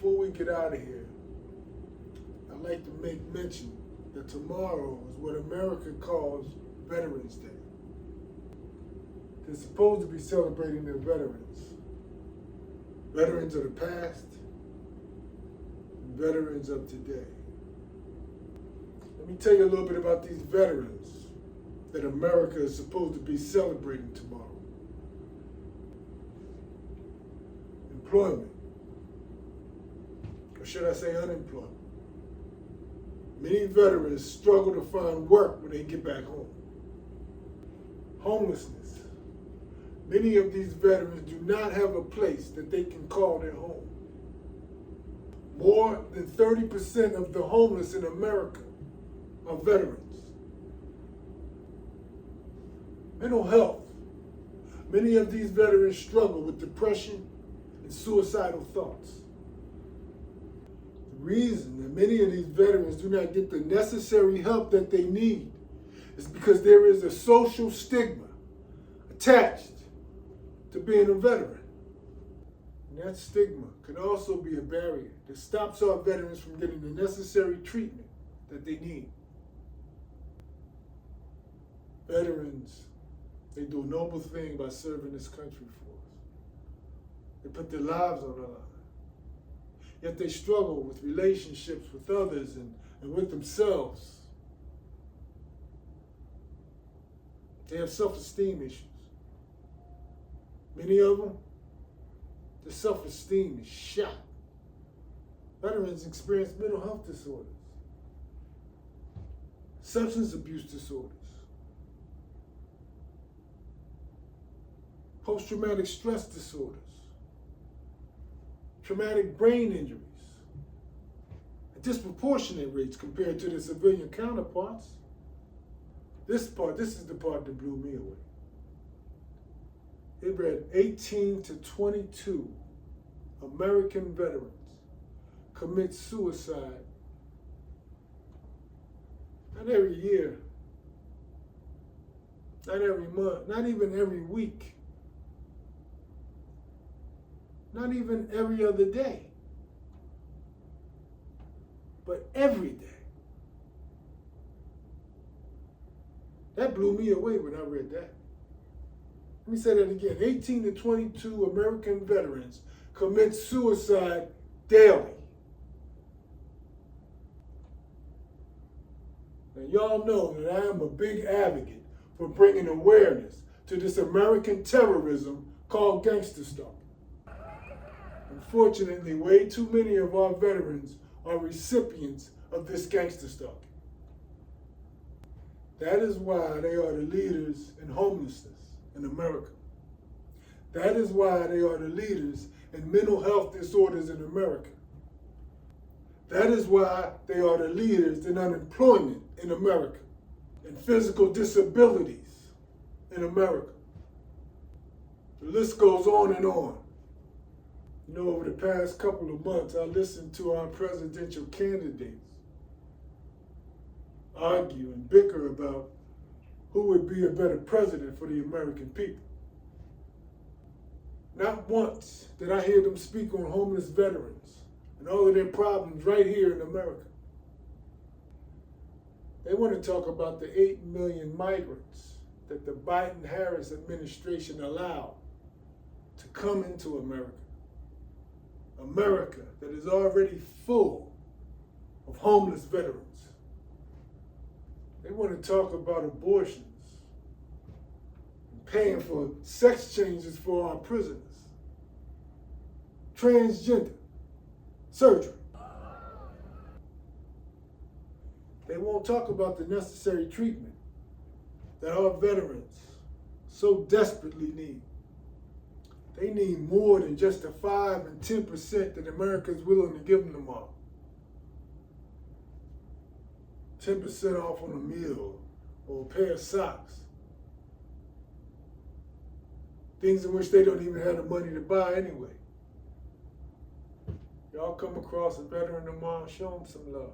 before we get out of here, I'd like to make mention that tomorrow is what America calls Veterans Day. They're supposed to be celebrating their veterans. Veterans of the past and veterans of today. Let me tell you a little bit about these veterans that America is supposed to be celebrating tomorrow. Employment, or should I say unemployment. Many veterans struggle to find work when they get back home. Homelessness. Many of these veterans do not have a place that they can call their home. More than 30% of the homeless in America are veterans. Mental health. Many of these veterans struggle with depression and suicidal thoughts. The reason that many of these veterans do not get the necessary help that they need is because there is a social stigma attached to being a veteran. And that stigma can also be a barrier that stops our veterans from getting the necessary treatment that they need. Veterans, they do a noble thing by serving this country for us. They put their lives on the line. Yet they struggle with relationships with others and with themselves. They have self-esteem issues. Many of them, their self-esteem is shot. Veterans experience mental health disorders, substance abuse disorders, post-traumatic stress disorders, traumatic brain injuries, at disproportionate rates compared to their civilian counterparts. This is the part that blew me away. It read 18 to 22 American veterans commit suicide, not every year, not every month, not even every week, not even every other day, but every day. That blew me away when I read that. Let me say that again. 18 to 22 American veterans commit suicide daily. Now, y'all know that I am a big advocate for bringing awareness to this American terrorism called gangster stalking. Unfortunately, way too many of our veterans are recipients of this gangster stalking. That is why they are the leaders in homelessness in America. That is why they are the leaders in mental health disorders in America. That is why they are the leaders in unemployment in America and physical disabilities in America. The list goes on and on. You know, over the past couple of months, I listened to our presidential candidates argue and bicker about who would be a better president for the American people. Not once did I hear them speak on homeless veterans and all of their problems right here in America. They want to talk about the 8 million migrants that the Biden-Harris administration allowed to come into America. America that is already full of homeless veterans. They want to talk about abortions and paying for sex changes for our prisoners, transgender surgery. They won't talk about the necessary treatment that our veterans so desperately need. They need more than just the 5 and 10% that America is willing to give them tomorrow. 10% off on a meal or a pair of socks. Things in which they don't even have the money to buy anyway. Y'all come across a veteran tomorrow, show him some love.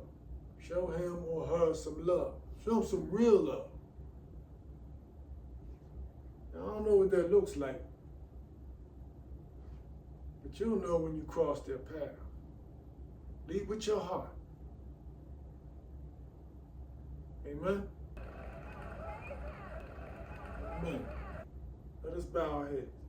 Show him or her some love. Show them some real love. Now, I don't know what that looks like, but you'll know when you cross their path. Lead with your heart. Amen. Amen. Let us bow our heads.